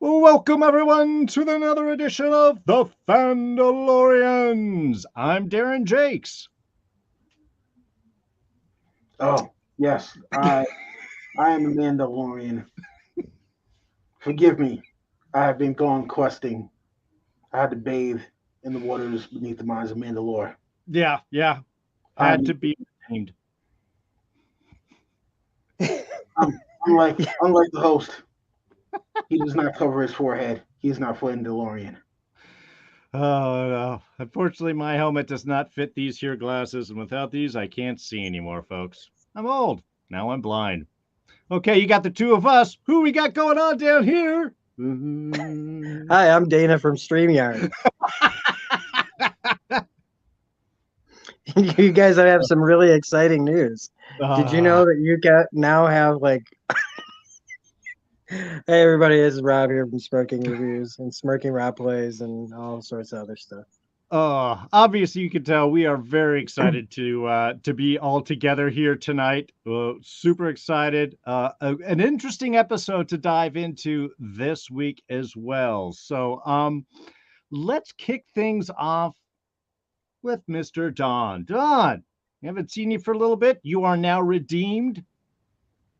Welcome everyone to another edition of the Fandalorians. I'm Darrin Jakes. Oh, yes, I am a Mandalorian. Forgive me. I have been gone questing. I had to bathe in the waters beneath the mines of Mandalore. Yeah, had I'm to be named. I'm unlike the host. He does not cover his forehead. He is not Fandalorian. Oh no. Unfortunately, my helmet does not fit these here glasses, and without these, I can't see anymore, folks. I'm old. Now I'm blind. Okay, you got the two of us. Who we got going on down here? Hi, I'm Dana from StreamYard. You guys have some really exciting news. Did you Ah, know that you got now have like hey everybody, this is Rob here from Smirking Reviews and Smirking Rob Plays and all sorts of other stuff. Obviously, you can tell we are very excited to be all together here tonight. Super excited. An interesting episode to dive into this week as well. So, let's kick things off with Mr. Don. Don, we haven't seen you for a little bit. You are now redeemed.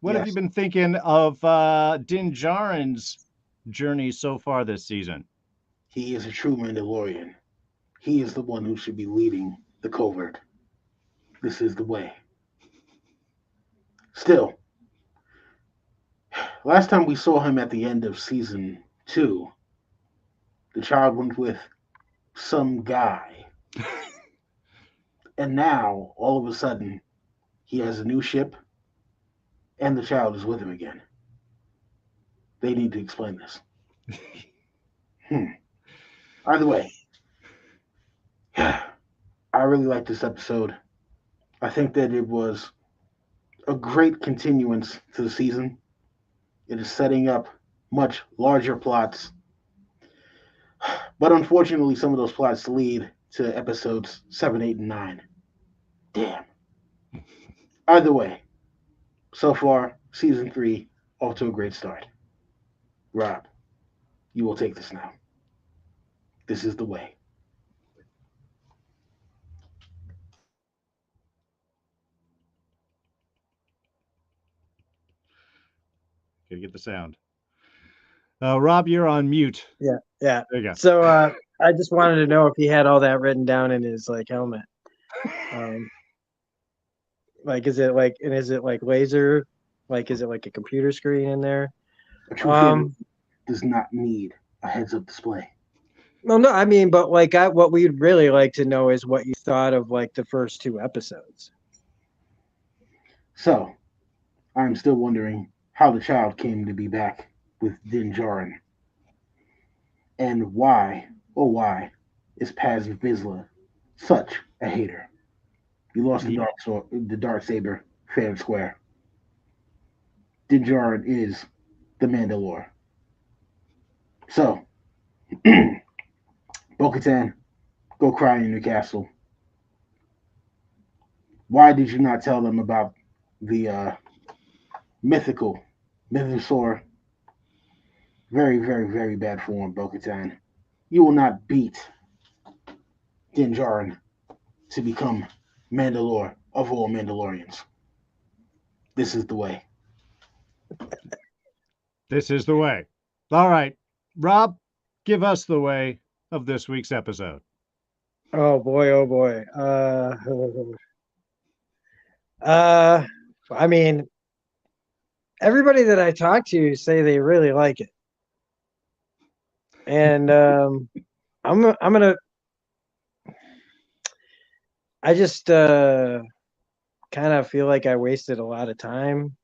What have you Yes, been thinking of Din Djarin's journey so far this season? he is a true Mandalorian. He is the one who should be leading the covert. This is the way. Still, last time we saw him at the end of season 2, the child went with some guy. And now, all of a sudden, he has a new ship and the child is with him again. They need to explain this. Hmm. Either way, I really like this episode. I think that it was a great continuance to the season. It is setting up much larger plots, but unfortunately, some of those plots lead to episodes 7, 8, and 9. Damn. Either way, so far, season 3 off to a great start. Rob, you will take this now. This is the way. Gotta get the sound. Rob, you're on mute. Yeah. There you So I just wanted to know if he had all that written down in his like helmet. Um like is it like laser? Like is it like a computer screen in there? A true fan Um does not need a heads up display. well no, I mean but like what we'd really like to know is what you thought of like the first two episodes. So, I'm still wondering how the child came to be back with Din Djarin. And why, oh why, is Paz Vizsla such a hater? You lost go. the dark saber fair and square. Din Djarin is the Mandalore. So, Bo-Katan, go cry in your castle. Why did you not tell them about the mythical Mythosaur? Very, very, very bad form, Bo-Katan. You will not beat Din Djarin to become Mandalore of all Mandalorians. This is the way. This is the way. All right, Rob, give us the way of this week's episode. Oh boy, oh boy. Uh I mean everybody that I talk to say they really like it. And I'm gonna I just kind of feel like I wasted a lot of time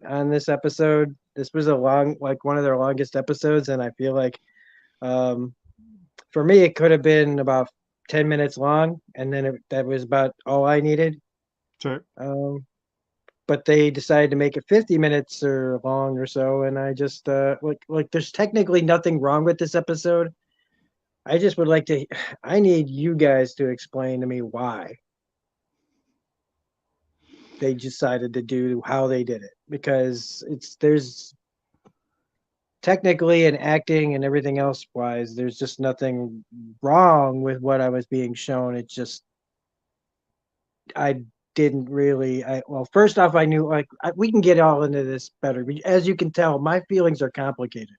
on this episode. This was a long, like one of their longest episodes, and I feel like um, for me it could have been about 10 minutes long, and then that was about all I needed. Sure. Um, but they decided to make it 50 minutes or long or so, and I just like there's technically nothing wrong with this episode. I just would like to. I need you guys to explain to me why they decided to do how they did it because it's there's technically and acting and everything else wise, there's just nothing wrong with what I was being shown. It's just I didn't really. Well, first off, I knew we can get all into this better. As you can tell, my feelings are complicated,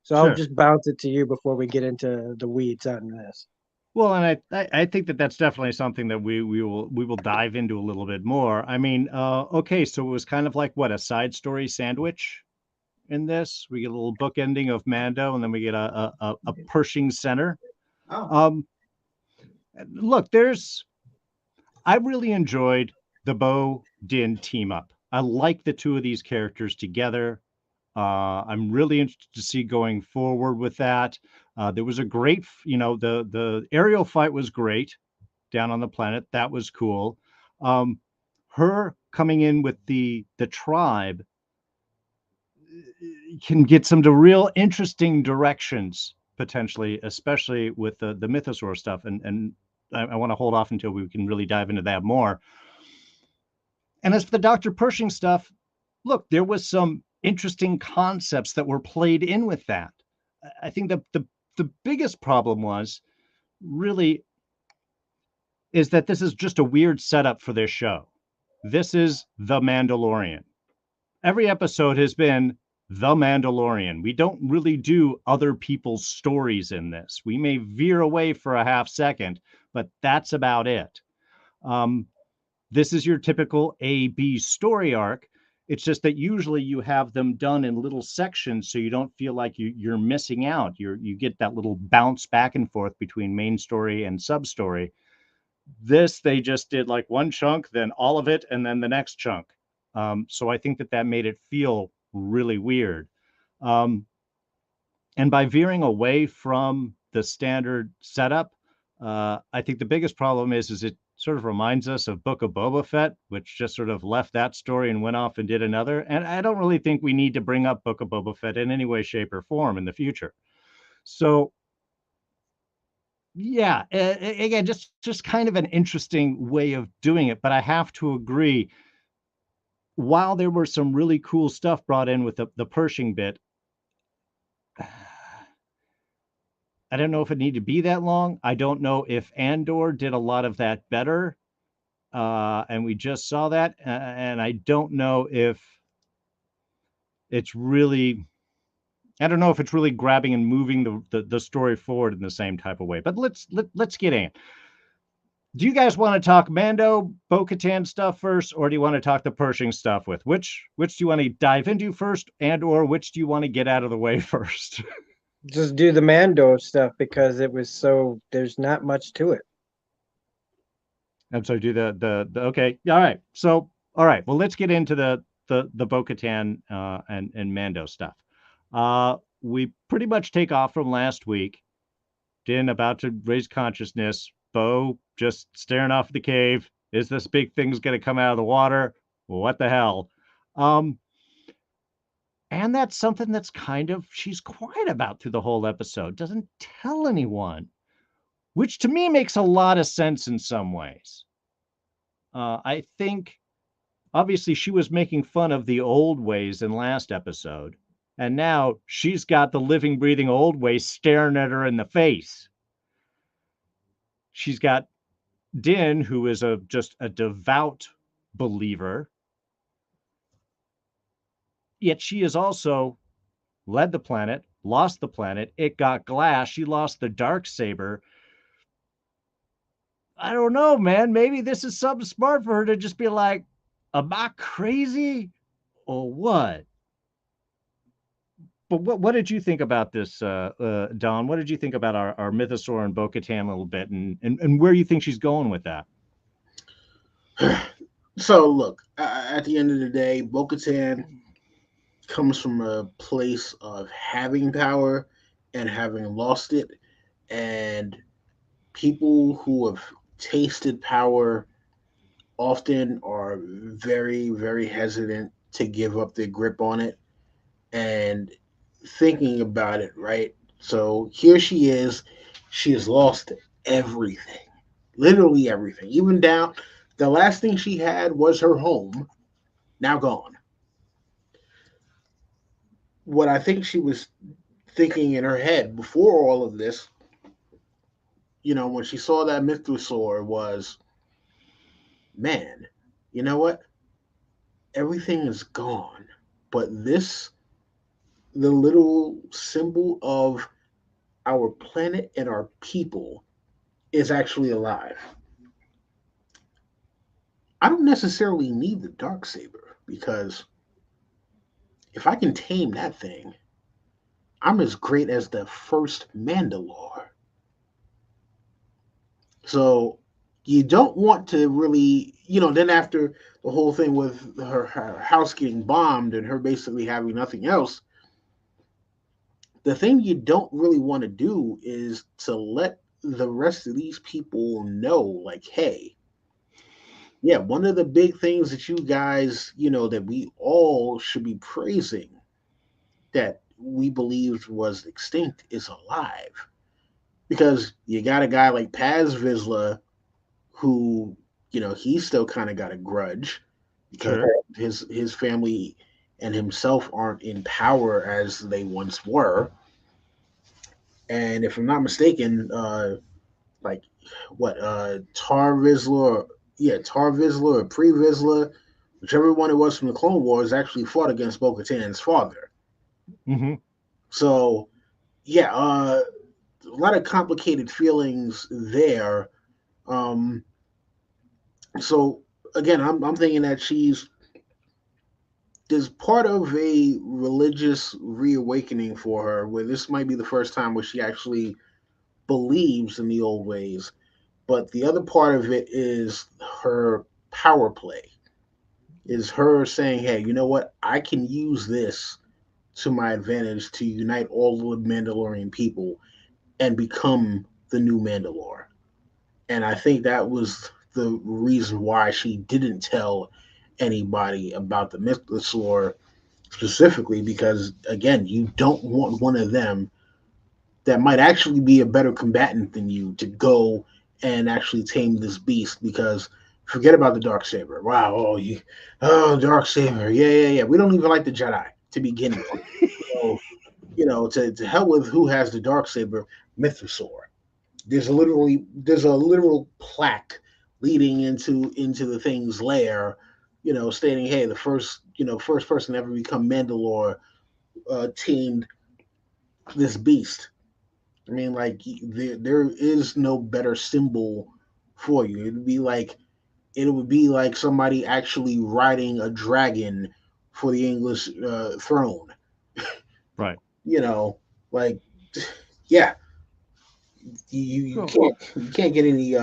so I'll Sure. just bounce it to you before we get into the weeds on this. Well, and I think that that's definitely something that we will dive into a little bit more. I mean, okay, so it was kind of like what, a side story sandwich in this. We get a little book ending of Mando, and then we get a Pershing center. Oh, Um, Look, I really enjoyed the Bo Din team up. I like the two of these characters together. I'm really interested to see going forward with that. There was a great, the aerial fight was great down on the planet. That was cool. Um, Her coming in with the tribe can get some to real interesting directions potentially, especially with the mythosaur stuff. And I want to hold off until we can really dive into that more. And as for the Dr. Pershing stuff, look, there was some interesting concepts that were played in with that. I think the biggest problem was really is that this is just a weird setup for this show. This is The Mandalorian. Every episode has been The Mandalorian. We don't really do other people's stories in this. We may veer away for a half second, but that's about it. Um, this is your typical A-B story arc. It's just that usually you have them done in little sections so you don't feel like you're missing out. You get that little bounce back and forth between main story and sub story. This, they just did like one chunk, then all of it, and then the next chunk. So I think that made it feel really weird. Um, and by veering away from the standard setup, I think the biggest problem is it sort of reminds us of Book of Boba Fett, which just sort of left that story and went off and did another. And I don't really think we need to bring up Book of Boba Fett in any way, shape, or form in the future. So yeah, again, just kind of an interesting way of doing it. But I have to agree, while there were some really cool stuff brought in with the Pershing bit, I don't know if it needed to be that long. I don't know if Andor did a lot of that better. And we just saw that. And I don't know if it's really, I don't know if it's really grabbing and moving the story forward in the same type of way. But let's get in. Do you guys want to talk Mando, Bo-Katan stuff first, or do you want to talk the Pershing stuff with? Which do you want to dive into first, and or which do you want to get out of the way first? Just do the Mando stuff because it was so. There's not much to it. I'm sorry, do the okay. All right. So all right. Well, let's get into the Bo-Katan and Mando stuff. We pretty much take off from last week. Din about to raise consciousness. Bo just staring off the cave. Is this big thing's going to come out of the water? What the hell? And that's something that's kind of, she's quiet about through the whole episode. Doesn't tell anyone, which to me makes a lot of sense in some ways. I think, obviously, she was making fun of the old ways in last episode. And now she's got the living, breathing old ways staring at her in the face. She's got Din, who is just a devout believer, yet she has also led the planet, lost the planet. It got glass. She lost the dark saber. I don't know, man. Maybe this is something smart for her to just be like, am I crazy or what? But what did you think about this, Don? What did you think about our Mythosaur and Bo-Katan a little bit, and where you think she's going with that? So look, at the end of the day, Bo-Katan comes from a place of having power and having lost it, and people who have tasted power often are very, very hesitant to give up their grip on it. And thinking about it, right? So here she is. She has lost everything, literally everything, even down. The last thing she had was her home, now gone. what I think she was thinking in her head before all of this, when she saw that mythosaur, was, man, you know what? Everything is gone, but this, the little symbol of our planet and our people, is actually alive. I don't necessarily need the dark saber because if I can tame that thing, I'm as great as the first Mandalore. So you don't want to really, then after the whole thing with her house getting bombed and her basically having nothing else, the thing you don't really want to do is to let the rest of these people know, like, hey, yeah, one of the big things that you guys, that we all should be praising, that we believed was extinct, is alive. Because you got a guy like Paz Vizsla who, he's still kind of got a grudge because Sure. his family and himself aren't in power as they once were. And if I'm not mistaken, like what Tar Vizsla, Tar Vizsla or Pre Vizsla, whichever one it was from the Clone Wars, actually fought against Bo-Katan's father. Hmm. So yeah, a lot of complicated feelings there. Um, so again, I'm thinking that she's there's part of a religious reawakening for her, where this might be the first time where she actually believes in the old ways. But the other part of it is her power play, is her saying, hey, you know what? I can use this to my advantage to unite all the Mandalorian people and become the new Mandalore. And I think that was the reason why she didn't tell anybody about the Mythosaur specifically, because, again, you don't want one of them that might actually be a better combatant than you to go and actually tame this beast. Because forget about the dark saber. Wow, dark saber, yeah. We don't even like the Jedi to begin with. So to hell with who has the dark saber, Mythosaur. There's a literal plaque leading into the thing's lair, stating, hey, the first person to ever become Mandalore tamed this beast. I mean, like, there is no better symbol for you. It would be like somebody actually riding a dragon for the English throne. Right. You know, like, yeah, you Cool. can't get any.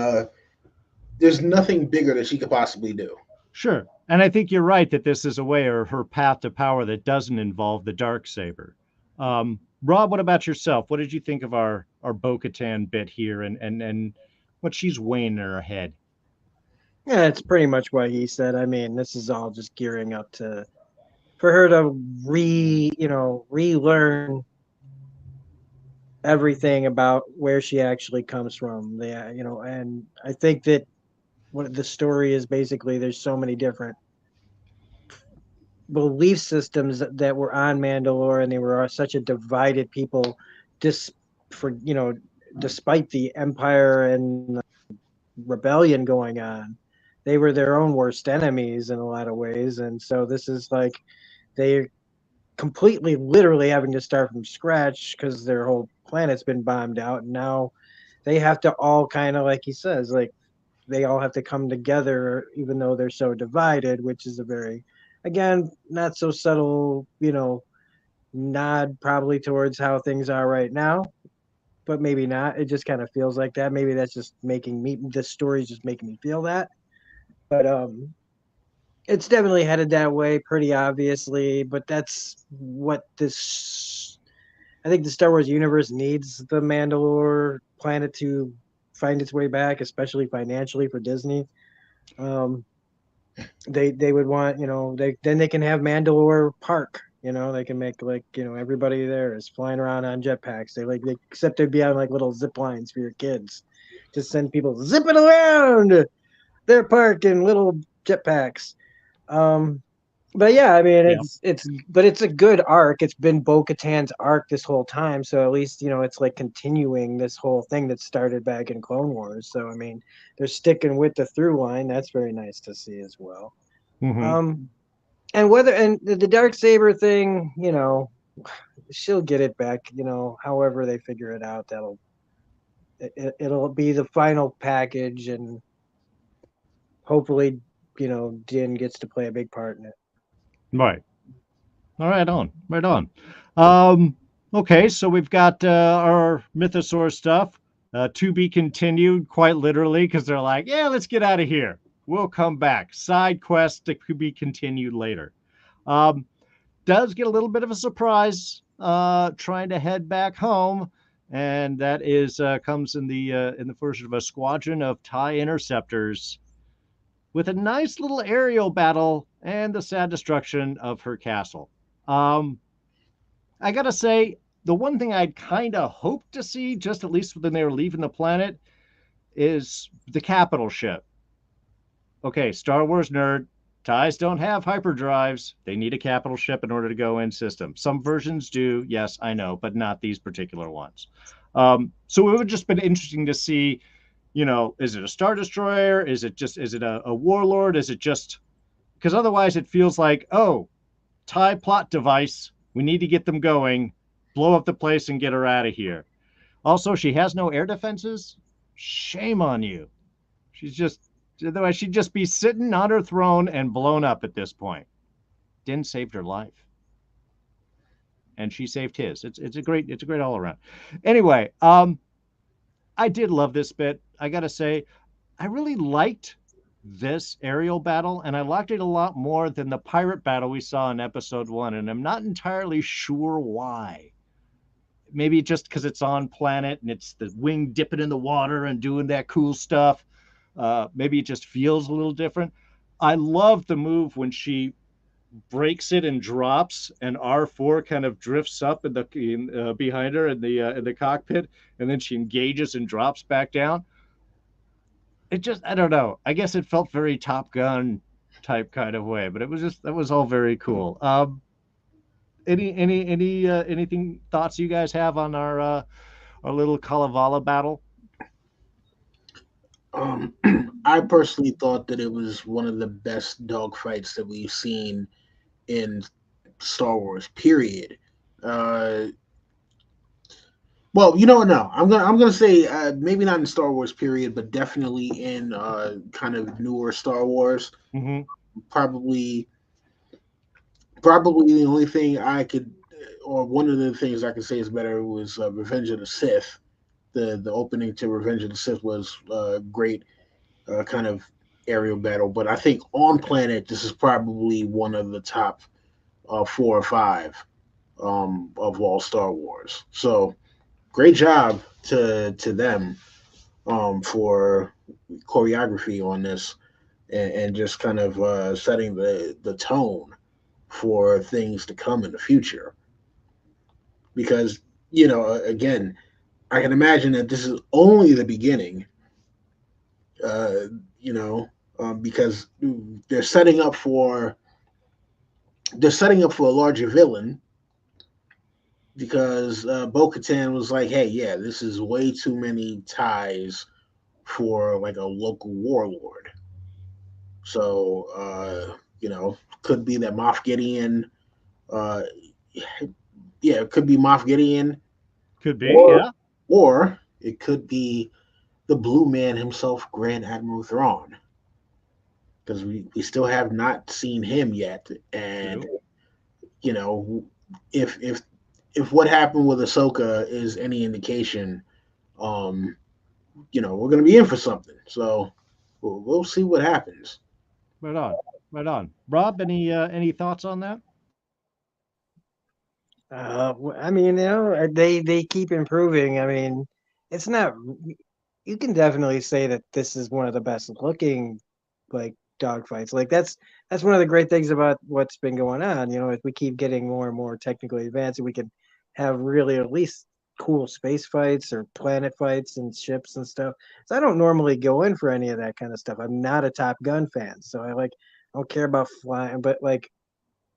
There's nothing bigger that she could possibly do. Sure. And I think you're right that this is a way or her path to power that doesn't involve the dark saber. Rob, what about yourself? What did you think of our Bo-Katan bit here and what she's weighing in her head? Yeah, it's pretty much what he said. I mean, this is all just gearing up to for her to relearn everything about where she actually comes from. And I think that what the story is basically there's so many different belief systems that were on Mandalore, and they were such a divided people, dis for despite the Empire and the rebellion going on, they were their own worst enemies in a lot of ways, and so this is like they completely, literally having to start from scratch because their whole planet's been bombed out, and now they have to all kind of like he says, like they all have to come together even though they're so divided, which is a very, again, not so subtle, nod probably towards how things are right now, but maybe not. It just kind of feels like that. Maybe that's just making me, this story's just making me feel that. But it's definitely headed that way pretty obviously, but that's what this, I think the Star Wars universe needs the Mandalore planet to find its way back, especially financially for Disney. Um, they would want, they can have Mandalore Park. They can make like, everybody there is flying around on jetpacks. They except they'd be on like little zip lines for your kids. Just send people zipping around their park in little jetpacks. Um, But yeah, I mean, Yeah. it's a good arc. It's been Bo-Katan's arc this whole time, so at least it's like continuing this whole thing that started back in Clone Wars. So I mean, they're sticking with the through line. That's very nice to see as well. Hmm. Um, and the dark saber thing, she'll get it back. However they figure it out, it'll be the final package, and hopefully, Din gets to play a big part in it. Right. All right, on. Right on. Um, okay, so we've got our Mythosaur stuff to be continued, quite literally, because they're like, yeah, let's get out of here. We'll come back. Side quest to be continued later. Um, does get a little bit of a surprise trying to head back home, and that is comes in the first of a squadron of TIE interceptors with a nice little aerial battle and the sad destruction of her castle. Um, I gotta say, the one thing I'd kind of hoped to see, just at least when they were leaving the planet, is the capital ship. Okay, Star Wars nerd, TIEs don't have hyperdrives. They need a capital ship in order to go in system. Some versions do, yes, I know, but not these particular ones. So it would just been interesting to see, is it a Star Destroyer? Is it a warlord? Is it just, because otherwise it feels like, oh, TIE plot device. We need to get them going, blow up the place, and get her out of here. Also, she has no air defenses. Shame on you. She's just, otherwise, she'd just be sitting on her throne and blown up at this point. Din saved her life, and she saved his. It's a great all around. Anyway, I did love this bit. I gotta say, I really liked this aerial battle, and I liked it a lot more than the pirate battle we saw in episode 1, and I'm not entirely sure why. Maybe just because it's on planet and it's the wing dipping in the water and doing that cool stuff. Maybe it just feels a little different. I love the move when she breaks it and drops, and R4 kind of drifts up behind her in the cockpit, and then she engages and drops back down. It just, I don't know. I guess it felt very Top Gun type kind of way, but it was just, that was all very cool. Anything thoughts you guys have on our little Kalevala battle? Um, I personally thought that it was one of the best dogfights that we've seen in Star Wars. Period. Uh, well, no, I'm gonna say maybe not in Star Wars. Period, but definitely in kind of newer Star Wars. Mm-hmm. Probably, probably the only thing I could, or one of the things I could say is better was Revenge of the Sith. The opening to Revenge of the Sith was great, kind of aerial battle. But I think on planet, this is probably one of the top 4 or 5 of all Star Wars. So great job to them for choreography on this and just kind of setting the tone for things to come in the future. Because again, I can imagine that this is only the beginning. Uh, you know, because they're setting up for a larger villain because Bo-Katan was like, "Hey, yeah, this is way too many ties for like a local warlord." So, could be that Moff Gideon. Uh, yeah, it could be Moff Gideon, Could be, or yeah. it could be the Blue Man himself, Grand Admiral Thrawn, because we still have not seen him yet. And True. you know, if what happened with Ahsoka is any indication, um, we're gonna be in for something. So we'll see what happens. Right on. Right on. Rob, any thoughts on that? I mean, they keep improving. I mean, it's not. You can definitely say that this is one of the best looking, like dogfights. Like that's one of the great things about what's been going on. If we keep getting more and more technically advanced, we can have really at least cool space fights or planet fights and ships and stuff. So I don't normally go in for any of that kind of stuff. I'm not a Top Gun fan, so I don't care about flying, but like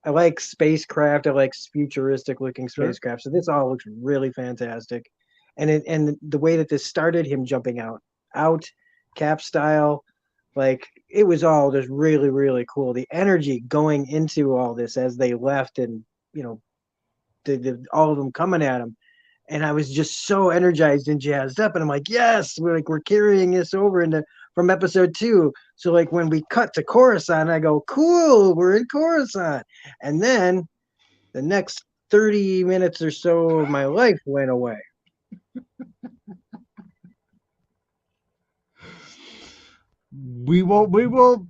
I like spacecraft. I like futuristic looking Sure. spacecraft. So this all looks really fantastic. And the way that this started, him jumping out, Cap style, like it was all just really, really cool. The energy going into all this as they left, and you know, all of them coming at him, and I was just so energized and jazzed up. And I'm like, yes, we're carrying this over into from episode 2. So like when we cut to Coruscant, I go, cool, we're in Coruscant. And then the next 30 minutes or so of my life went away. We will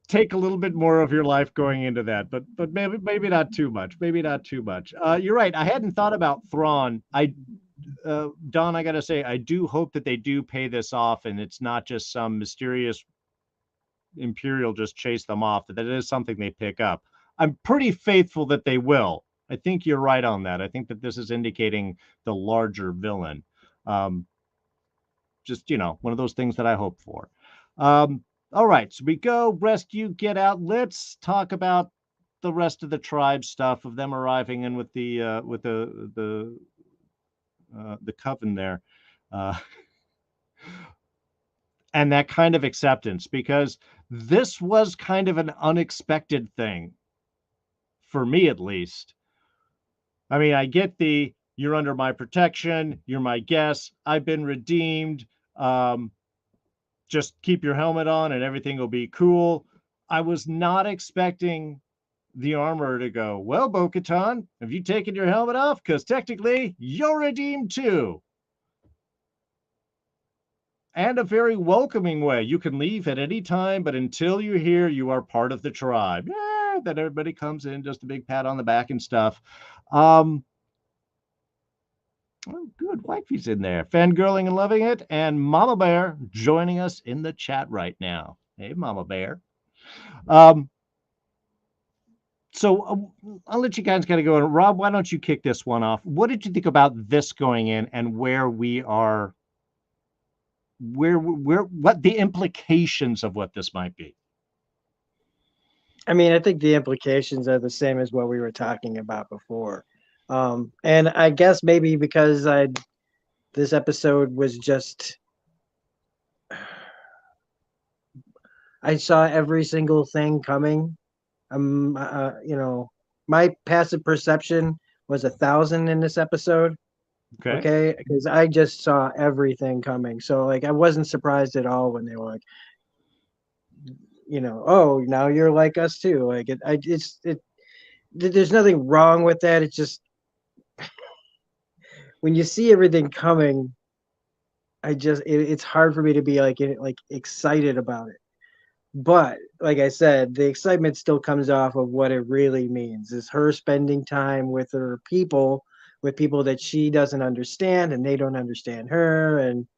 take a little bit more of your life going into that, but maybe not too much. Maybe not too much. You're right. I hadn't thought about Thrawn. Don, I gotta say, I do hope that they do pay this off, and it's not just some mysterious Imperial just chase them off. That is something they pick up. I'm pretty faithful that they will. I think you're right on that. I think that this is indicating the larger villain. Just one of those things that I hope for. All right, so we go rescue, get out. Let's talk about the rest of the tribe stuff of them arriving in with the coven there, and that kind of acceptance, because this was kind of an unexpected thing for me, at least. I mean, I get you're under my protection, you're my guest, I've been redeemed. Just keep your helmet on and everything will be cool. I was not expecting the armorer to go, well, Bo-Katan, have you taken your helmet off? Because technically, you're redeemed too. And a very welcoming way. You can leave at any time, but until you're here, you are part of the tribe. Yeah, then everybody comes in, just a big pat on the back and stuff. Oh, good. Wifey's in there, fangirling and loving it. And Mama Bear joining us in the chat right now. Hey, Mama Bear. So I'll let you guys kind of go. Rob, why don't you kick this one off? What did you think about this going in and where we are, what the implications of what this might be? I mean, I think the implications are the same as what we were talking about before. And I guess maybe because this episode was just, I saw every single thing coming. My passive perception was 1,000 in this episode. Okay, because I just saw everything coming. So like, I wasn't surprised at all when they were like, oh, now you're like us too. Like there's nothing wrong with that. It's just when you see everything coming, it's hard for me to be like excited about it. But like I said, the excitement still comes off of what it really means, is her spending time with her people, with people that she doesn't understand and they don't understand her. And,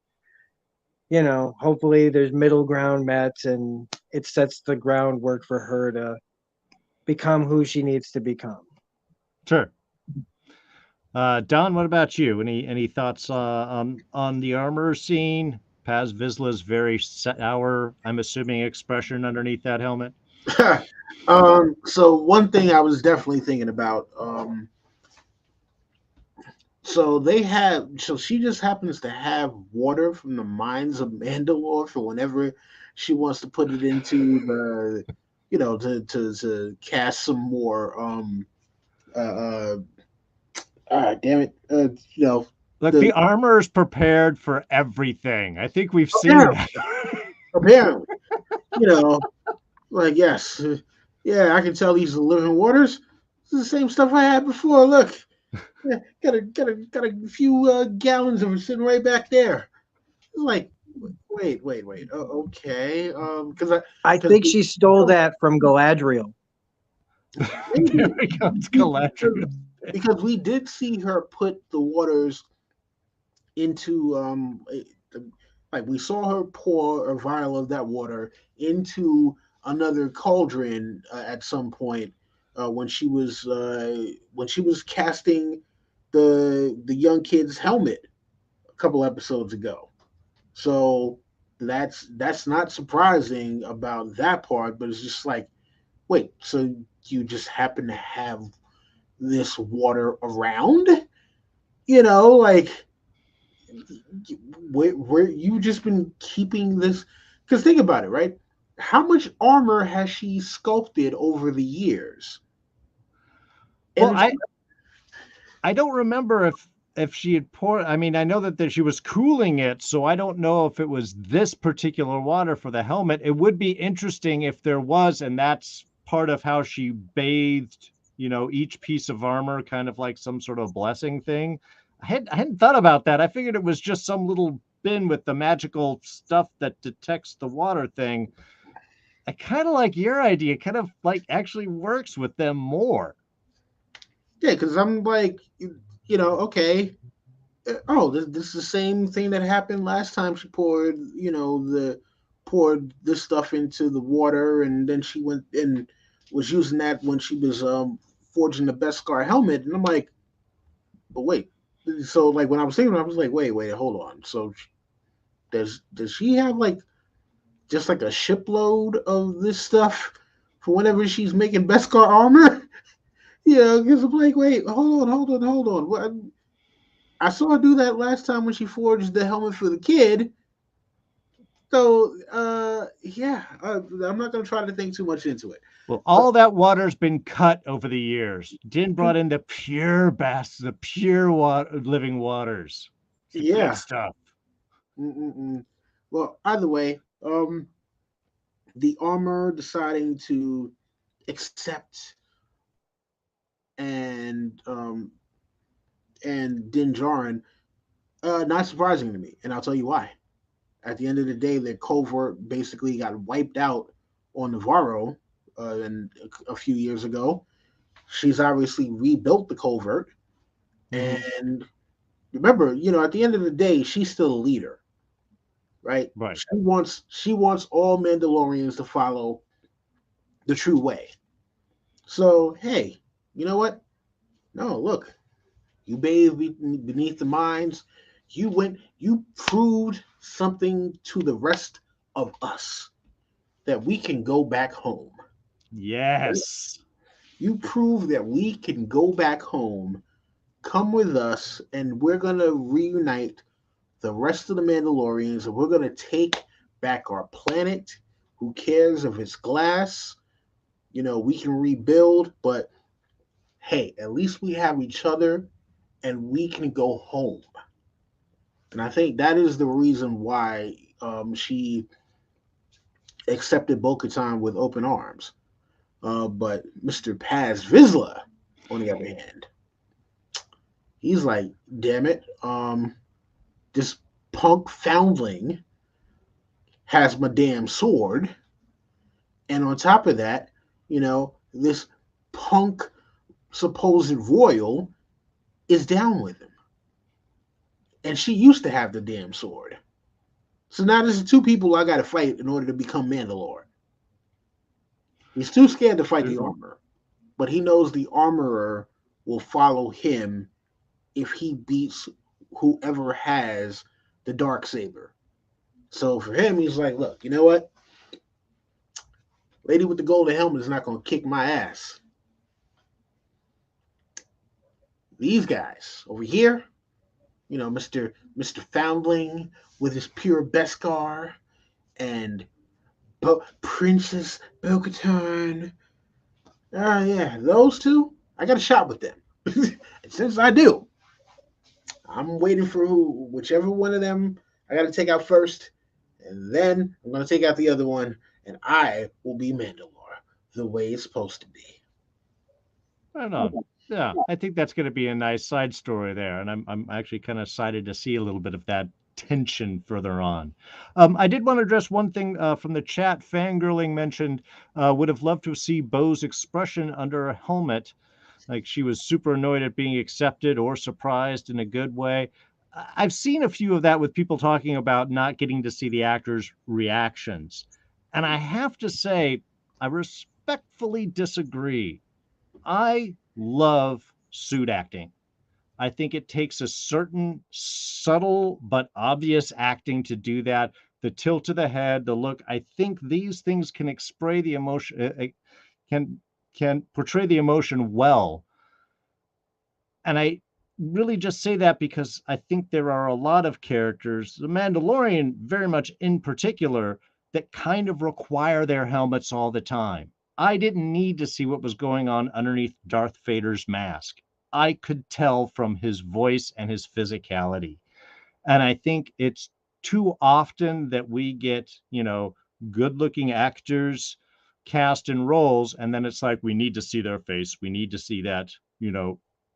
hopefully there's middle ground met and it sets the groundwork for her to become who she needs to become. Sure. Don, what about you? Any thoughts on the armor scene? Paz Vizsla's very sour, I'm assuming, expression underneath that helmet. So one thing I was definitely thinking about. So she just happens to have water from the mines of Mandalore for whenever she wants to put it into the, to cast some more. Damn it, Look, the armor is prepared for everything. I think we've seen that. Apparently, like, yes, yeah, I can tell these are living waters. This is the same stuff I had before. Look, yeah, got a few gallons of it sitting right back there. Like, wait. Okay, because I think she stole that from Galadriel. There it comes, Galadriel. Because we did see her put the waters into like we saw her pour a vial of that water into another cauldron at some point when she was casting the young kid's helmet a couple episodes ago. So that's not surprising about that part, but it's just like, wait, so you just happen to have this water around? Like where you just been keeping this? Because think about it, right? How much armor has she sculpted over the years? Well, And I don't remember if she had poured. I mean, I know that she was cooling it, so I don't know if it was this particular water for the helmet. It would be interesting if there was, and that's part of how she bathed, each piece of armor, kind of like some sort of blessing thing. I hadn't thought about that. I figured it was just some little bin with the magical stuff that detects the water thing. I kind of like your idea. Kind of like actually works with them more. yeah, because I'm like, okay. Oh, this is the same thing that happened last time she poured this stuff into the water, and then she went and was using that when she was forging the Beskar helmet. And I'm like, but wait. So like when I was thinking, I was like, wait, hold on. So does she have like just like a shipload of this stuff for whenever she's making Beskar armor? Because I'm like, wait, hold on. What? I saw her do that last time when she forged the helmet for the kid. So, yeah, I'm not gonna try to think too much into it. Well, But all that water's been cut over the years. Din brought in the pure best, the pure living waters. It's the good yeah, stuff. mm-mm-mm. Well, either way, the armor deciding to accept and Din Djarin, not surprising to me, and I'll tell you why. At the end of the day, their covert basically got wiped out on Navarro, and a few years ago. She's obviously rebuilt the covert, Mm-hmm. and remember, at the end of the day, she's still a leader, right? Right. She wants all Mandalorians to follow the true way. So hey, you know what? No, look, you bathe beneath the mines. You proved something to the rest of us that we can go back home. Yes. You prove that we can go back home. Come with us, and we're gonna reunite the rest of the Mandalorians, and we're gonna take back our planet. Who cares if it's glass? We can rebuild, but hey, at least we have each other, and we can go home. And I think that is the reason why she accepted Bo-Katan with open arms. But Mr. Paz Vizsla, on the other hand, he's like, damn it, this punk foundling has my damn sword. And on top of that, this punk supposed royal is down with him. And she used to have the damn sword. So now there's two people I got to fight in order to become Mandalore. He's too scared to fight the armor, but he knows the armorer will follow him if he beats whoever has the dark saber. So for him, he's like, look, you know what? Lady with the golden helmet is not going to kick my ass. These guys over here, Mr. Foundling with his pure Beskar and Princess Bo-Katan. Yeah, those two, I got a shot with them. And since I do, I'm waiting for whichever one of them I got to take out first, and then I'm going to take out the other one, and I will be Mandalore the way it's supposed to be. Right on. Yeah, I think that's going to be a nice side story there, and I'm actually kind of excited to see a little bit of that tension further on. I did want to address one thing from the chat. Fangirling mentioned would have loved to see Bo's expression under a helmet, like she was super annoyed at being accepted or surprised in a good way. I've seen a few of that with people talking about not getting to see the actors' reactions, and I have to say, I respectfully disagree. I love suit acting. I think it takes a certain subtle but obvious acting to do that. The tilt of the head, the look. I think these things can can portray the emotion well. And I really just say that because I think there are a lot of characters, the Mandalorian very much in particular, that kind of require their helmets all the time. I didn't need to see what was going on underneath Darth Vader's mask. I could tell from his voice and his physicality. And I think it's too often that we get, good looking actors cast in roles, and then it's like, we need to see their face. We need to see that,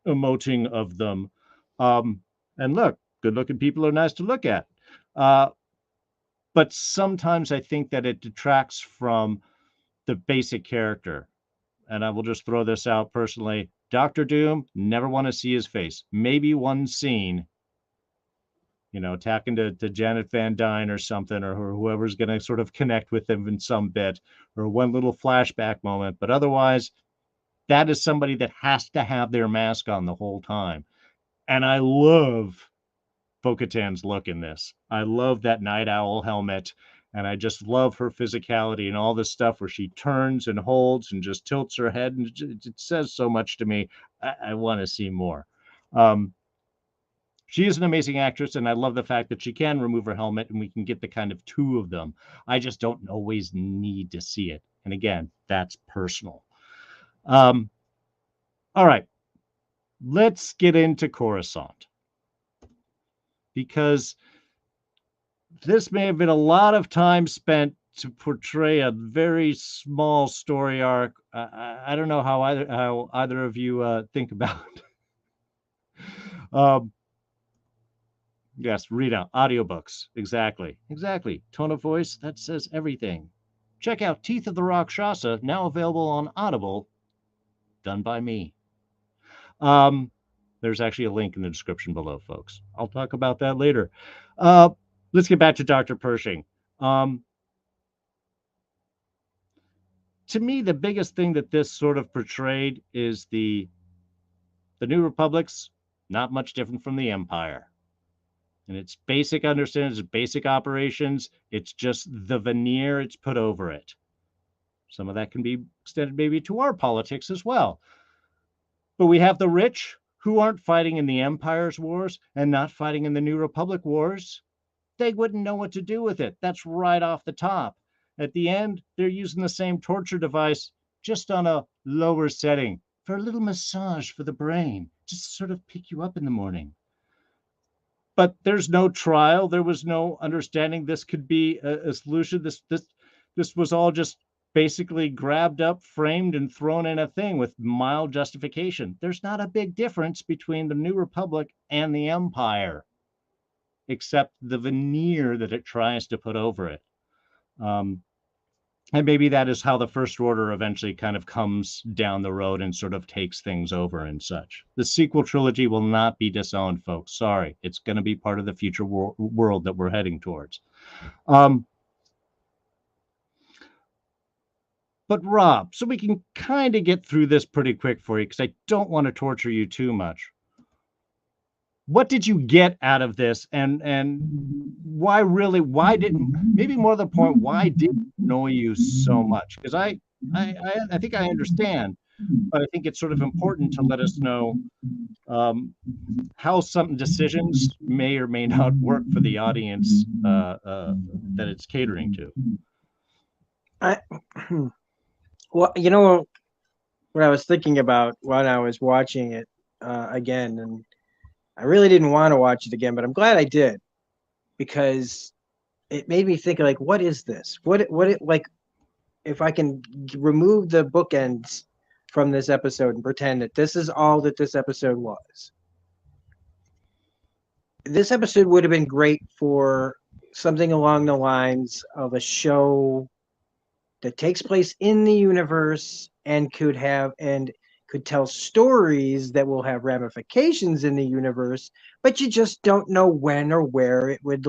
emoting of them. And look, good looking people are nice to look at. But sometimes I think that it detracts from the basic character. And I will just throw this out personally. Doctor Doom, never want to see his face. Maybe one scene, talking to Janet Van Dyne or something, or whoever's going to sort of connect with him in some bit, or one little flashback moment. But otherwise, that is somebody that has to have their mask on the whole time. And I love Bo-Katan's look in this. I love that night owl helmet. And I just love her physicality and all this stuff where she turns and holds and just tilts her head. And it says so much to me. I want to see more. She is an amazing actress, and I love the fact that she can remove her helmet and we can get the kind of two of them. I just don't always need to see it. And again, that's personal. All right, let's get into Coruscant, because this may have been a lot of time spent to portray a very small story arc. I don't know how either of you think about it. Yes, read out audiobooks. Exactly. Tone of voice, that says everything. Check out Teeth of the Rakshasa, now available on Audible, done by me. There's actually a link in the description below, folks. I'll talk about that later. Let's get back to Dr. Pershing. To me, the biggest thing that this sort of portrayed is the New Republic's not much different from the Empire. And its basic understandings, its basic operations, it's just the veneer it's put over it. Some of that can be extended maybe to our politics as well. But we have the rich who aren't fighting in the Empire's wars and not fighting in the New Republic wars. They wouldn't know what to do with it. That's right off the top. At the end, they're using the same torture device, just on a lower setting, for a little massage for the brain, just to sort of pick you up in the morning. But there's no trial. There was no understanding this could be a solution. This was all just basically grabbed up, framed, and thrown in a thing with mild justification. There's not a big difference between the New Republic and the Empire, except the veneer that it tries to put over it. And maybe that is how the First Order eventually kind of comes down the road and sort of takes things over and such. The sequel trilogy will not be disowned, folks. Sorry. It's going to be part of the future world that we're heading towards. But Rob, so we can kind of get through this pretty quick for you, because I don't want to torture you too much. What did you get out of this, and why didn't, maybe more to the point, why did it annoy you so much? Because I think I understand, but I think it's sort of important to let us know how some decisions may or may not work for the audience that it's catering to. Well, what I was thinking about when I was watching it again, and I really didn't want to watch it again, but I'm glad I did, because it made me think, like, what is this? What like, if I can remove the bookends from this episode and pretend that this is all that this episode was. This episode would have been great for something along the lines of a show that takes place in the universe and could tell stories that will have ramifications in the universe, but you just don't know when or where it would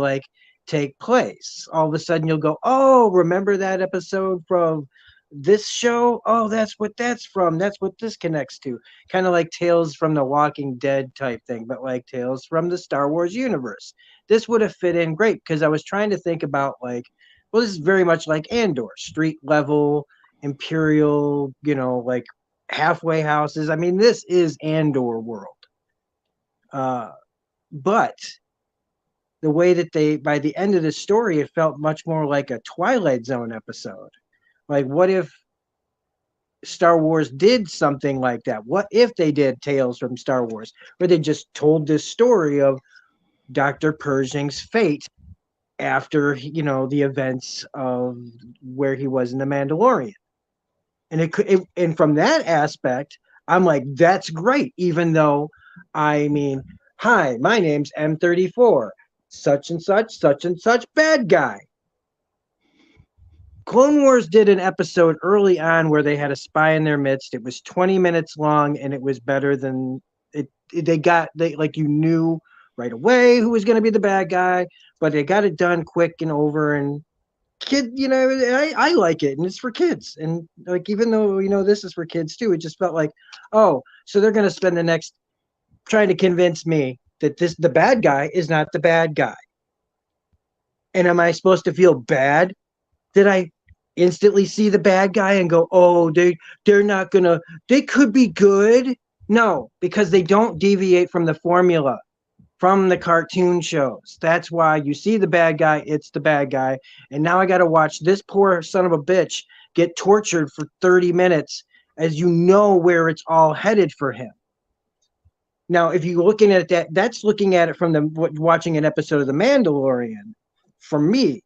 take place. All of a sudden you'll go, oh, remember that episode from this show? Oh, that's what that's from. That's what this connects to. Kind of like Tales from the Walking Dead type thing, but like Tales from the Star Wars universe. This would have fit in great, because I was trying to think about, well, this is very much like Andor, street level, Imperial, like halfway houses. I mean, this is Andor world. But the way that by the end of the story, it felt much more like a Twilight Zone episode. Like, what if Star Wars did something like that? What if they did Tales from Star Wars, where they just told this story of Dr. Pershing's fate after, the events of where he was in the Mandalorian? And and from that aspect, I'm like, that's great. Even though, I mean, hi, my name's M34, such and such bad guy. Clone Wars did an episode early on where they had a spy in their midst. It was 20 minutes long, and it was better than it. They like, you knew right away who was going to be the bad guy, but they got it done quick and over. And I like it, and it's for kids. And like, even though this is for kids too, it just felt like, oh, so they're going to spend the next trying to convince me that the bad guy is not the bad guy. And am I supposed to feel bad? Did I instantly see the bad guy and go, oh, they're not gonna, they could be good? No, because they don't deviate from the formula from the cartoon shows. That's why you see the bad guy, it's the bad guy. And now I got to watch this poor son of a bitch get tortured for 30 minutes as you know where it's all headed for him. Now, if you're looking at that, that's looking at it from watching an episode of The Mandalorian for me.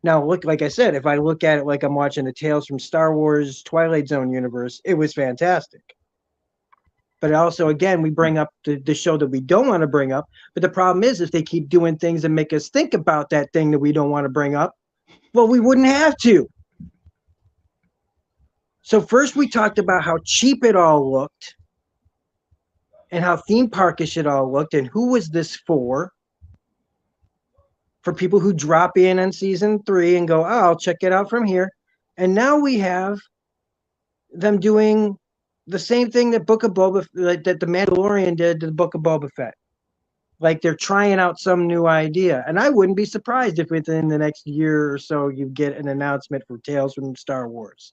Now, look, like I said, if I look at it like I'm watching the Tales from Star Wars Twilight Zone universe, it was fantastic. But also, again, we bring up the show that we don't want to bring up. But the problem is, if they keep doing things that make us think about that thing that we don't want to bring up, well, we wouldn't have to. So first we talked about how cheap it all looked and how theme parkish it all looked, and who was this for? For people who drop in on season 3 and go, oh, I'll check it out from here. And now we have them doing the same thing that that the Mandalorian did to the Book of Boba Fett. Like, they're trying out some new idea. And I wouldn't be surprised if within the next year or so you get an announcement for Tales from Star Wars.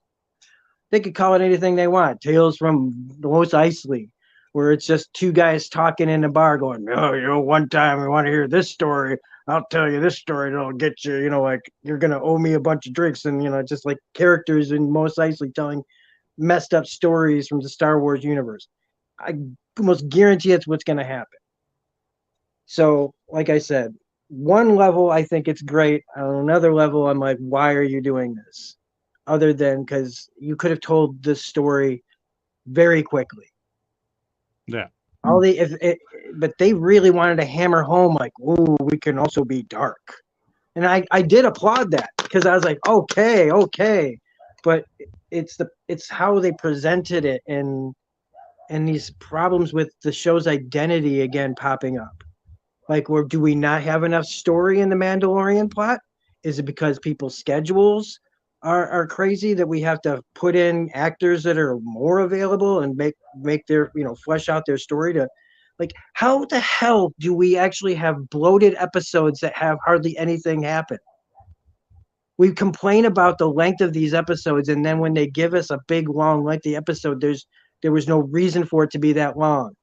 They could call it anything they want. Tales from Mos Eisley, where it's just two guys talking in a bar going, oh, one time we want to hear this story. I'll tell you this story that'll get you, like, you're going to owe me a bunch of drinks. And, just like characters in Mos Eisley telling messed up stories from the Star Wars universe. I almost guarantee it's what's going to happen. So, like I said, one level, I think it's great. On another level, I'm like, why are you doing this? Other than because you could have told this story very quickly. Yeah. But they really wanted to hammer home, like, ooh, we can also be dark. And I did applaud that, because I was like, okay. But it's how they presented it, and these problems with the show's identity again popping up. Like, do we not have enough story in the Mandalorian plot? Is it because people's schedules are crazy that we have to put in actors that are more available and make their, flesh out their story to, like, how the hell do we actually have bloated episodes that have hardly anything happen? We complain about the length of these episodes, and then when they give us a big, long, lengthy episode, there was no reason for it to be that long.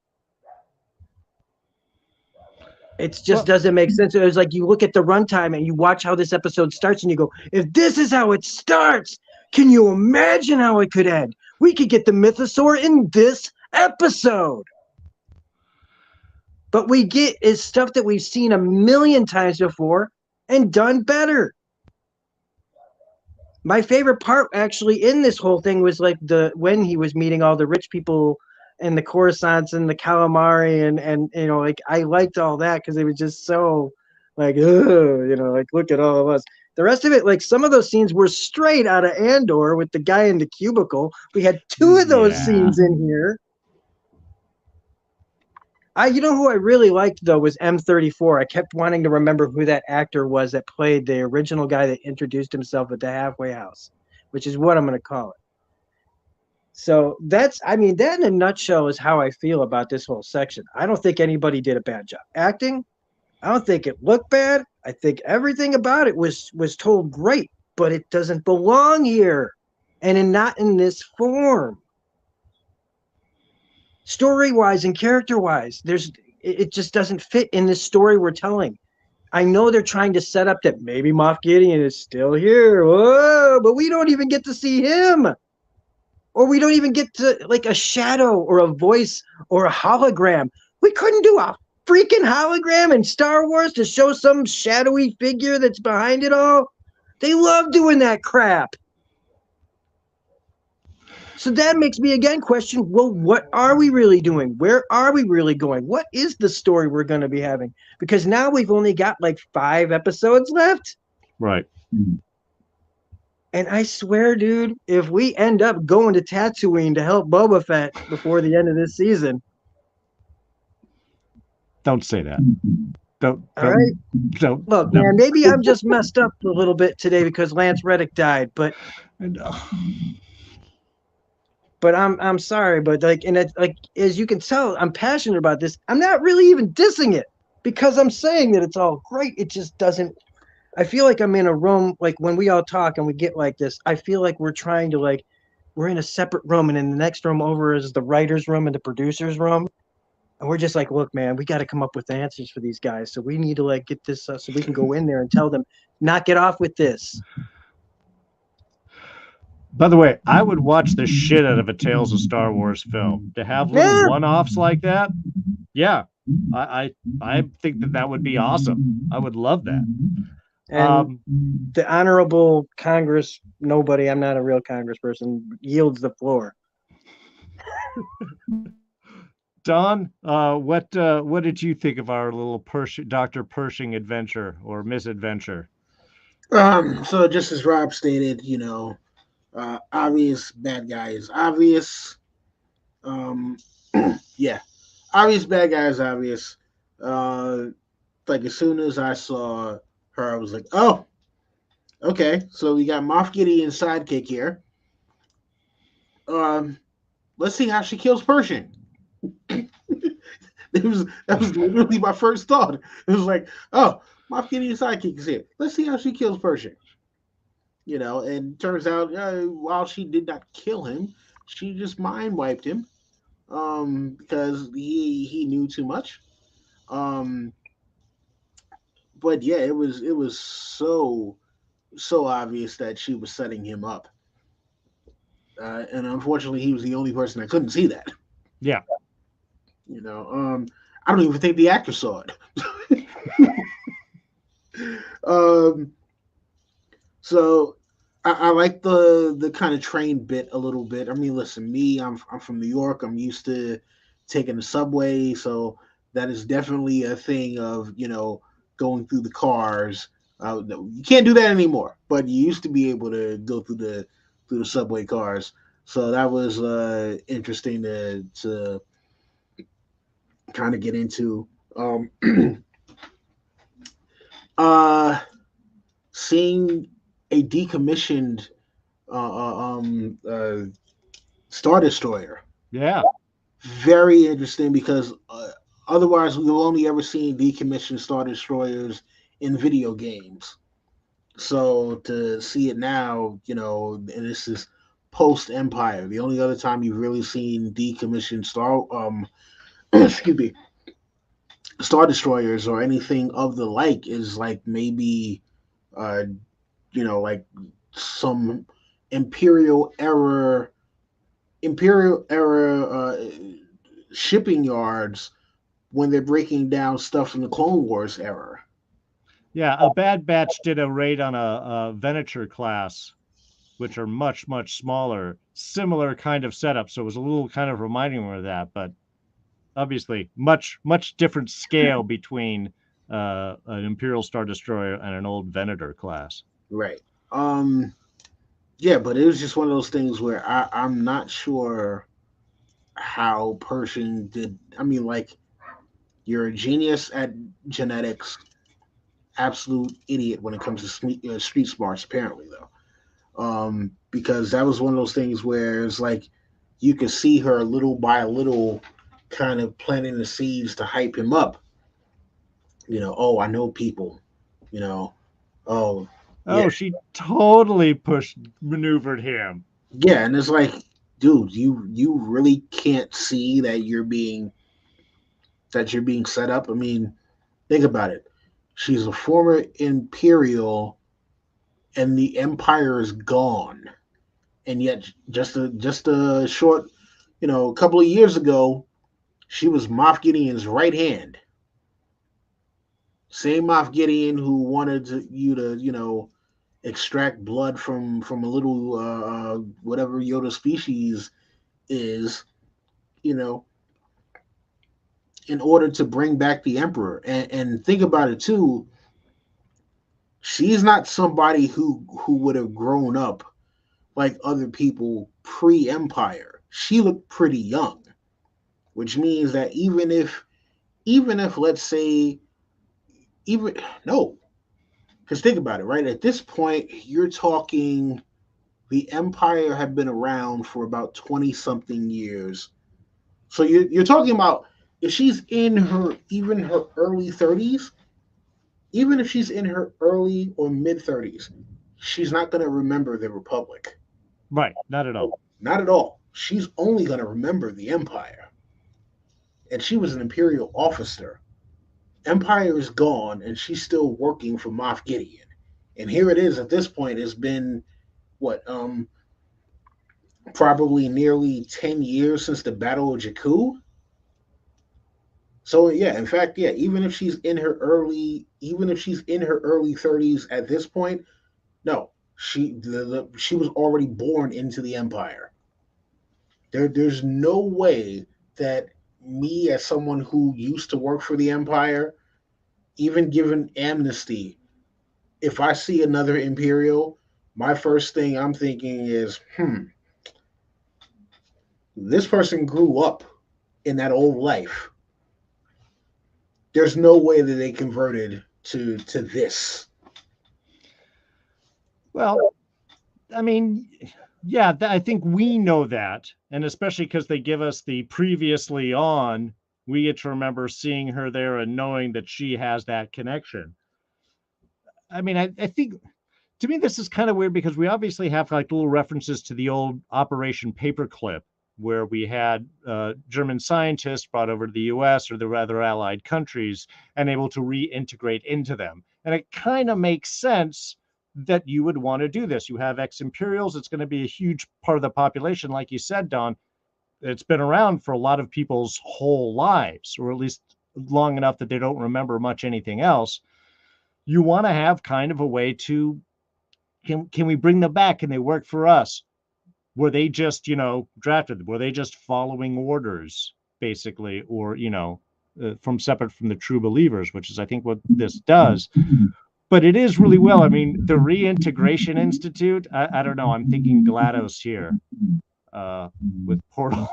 It just doesn't make sense. It was like, you look at the runtime and you watch how this episode starts and you go, if this is how it starts, can you imagine how it could end? We could get the mythosaur in this episode. But we get is stuff that we've seen a million times before and done better. My favorite part actually in this whole thing was like when he was meeting all the rich people and the Coruscants and the calamari and like, I liked all that because it was just so like, like, look at all of us. The rest of it, like, some of those scenes were straight out of Andor with the guy in the cubicle. We had 2 of those scenes in here. Who I really liked, though, was M34. I kept wanting to remember who that actor was that played the original guy that introduced himself at the halfway house, which is what I'm going to call it. So that in a nutshell is how I feel about this whole section. I don't think anybody did a bad job acting. I don't think it looked bad. I think everything about it was told great, but it doesn't belong here. and not in this form. Story-wise and character-wise, it just doesn't fit in this story we're telling. I know they're trying to set up that maybe Moff Gideon is still here. Whoa, but we don't even get to see him. Or we don't even get to like a shadow or a voice or a hologram. We couldn't do a freaking hologram in Star Wars to show some shadowy figure that's behind it all. They love doing that crap. So that makes me again question, well, what are we really doing? Where are we really going? What is the story we're going to be having? Because now we've only got like 5 episodes left. Right. And I swear, dude, if we end up going to Tatooine to help Boba Fett before the end of this season. Don't say that. Don't. All right. Don't. Look, no. man, maybe I'm just messed up a little bit today because Lance Reddick died, but I'm sorry, but like, and it's like, as you can tell, I'm passionate about this. I'm not really even dissing it because I'm saying that it's all great. It just doesn't. I feel like I'm in a room, like when we all talk and we get like this, I feel like we're trying to like, we're in a separate room and in the next room over is the writer's room and the producer's room. And we're just like, look, man, we got to come up with answers for these guys. So we need to like get this so we can go in there and tell them, knock it off with this. By the way, I would watch the shit out of a Tales of Star Wars film. To have little one-offs like that, yeah, I think that would be awesome. I would love that. And the honorable Congress, nobody, I'm not a real congressperson, yields the floor. Don, what did you think of our little Dr. Pershing adventure or misadventure? So just as Rob stated, obvious bad guy is obvious. Yeah, obvious bad guy is obvious. Like as soon as I saw her, I was like, oh, okay. So we got Moff Gideon's sidekick here. Let's see how she kills Pershing. that was literally my first thought. It was like, oh, Moff Gideon's sidekick is here. Let's see how she kills Pershing. And turns out while she did not kill him, she just mind wiped him because he knew too much. But yeah, it was so obvious that she was setting him up, and unfortunately, he was the only person that couldn't see that. Yeah. I don't even think the actor saw it. So I like the kind of train bit a little bit. I mean, listen, I'm from New York. I'm used to taking the subway, so that is definitely a thing of going through the cars. You can't do that anymore, but you used to be able to go through the subway cars. So that was interesting to kind of get into. Seeing a decommissioned Star Destroyer. Yeah. Very interesting because otherwise we've only ever seen decommissioned Star Destroyers in video games. So to see it now, and this is post Empire. The only other time you've really seen decommissioned excuse me, Star Destroyers or anything of the like is like maybe like some Imperial era shipping yards when they're breaking down stuff from the Clone Wars era. Yeah, a Bad Batch did a raid on a Venator class, which are much, much smaller, similar kind of setup. So it was a little kind of reminding me of that, but obviously much, much different scale between an Imperial Star Destroyer and an old Venator class. Right. Yeah, but it was just one of those things where I'm not sure how Pershing did. I mean, like, you're a genius at genetics, absolute idiot when it comes to street smarts, apparently, though. Because that was one of those things where it's like you could see her little by little kind of planting the seeds to hype him up. Oh, I know people, Oh, she totally maneuvered him. Yeah, and it's like, dude, you really can't see that you're being set up. I mean, think about it. She's a former Imperial, and the Empire is gone, and yet just a short, a couple of years ago, she was Moff Gideon's right hand. Same Moff Gideon who wanted to extract blood from a little whatever Yoda species is, you know, in order to bring back the Emperor. And think about it too. She's not somebody who would have grown up like other people pre-Empire. She looked pretty young, which means that even if let's say even no, because think about it, right? At this point, you're talking the Empire had been around for about 20 something years. So you're talking about if she's in her even her early 30s, even if she's in her early or mid 30s, she's not going to remember the Republic. Right, not at all. Not at all. She's only going to remember the Empire. And she was an Imperial officer. Empire is gone, and she's still working for Moff Gideon. And here it is at this point. It's been what probably nearly 10 years since the Battle of Jakku. So yeah, in fact, yeah, even if she's in her early 30s at this point, no, she was already born into the Empire. There's no way that me as someone who used to work for the Empire, even given amnesty, if I see another Imperial, my first thing I'm thinking is, this person grew up in that old life. There's no way that they converted to this. Well, I mean, yeah, I think we know that, and especially because they give us the previously on, we get to remember seeing her there and knowing that she has that connection. I mean, I think to me this is kind of weird because we obviously have like little references to the old Operation Paperclip, where we had German scientists brought over to the U.S. or the other allied countries and able to reintegrate into them, and it kind of makes sense that you would want to do this. You have ex-Imperials. It's going to be a huge part of the population, like you said, Don. It's been around for a lot of people's whole lives, or at least long enough that they don't remember much anything else. You want to have kind of a way to can we bring them back? Can they work for us? Were they just drafted? Were they just following orders basically, or from separate from the true believers, which is I think what this does. But it is really well. I mean, the Reintegration Institute. I don't know. I'm thinking GLaDOS here with Portal.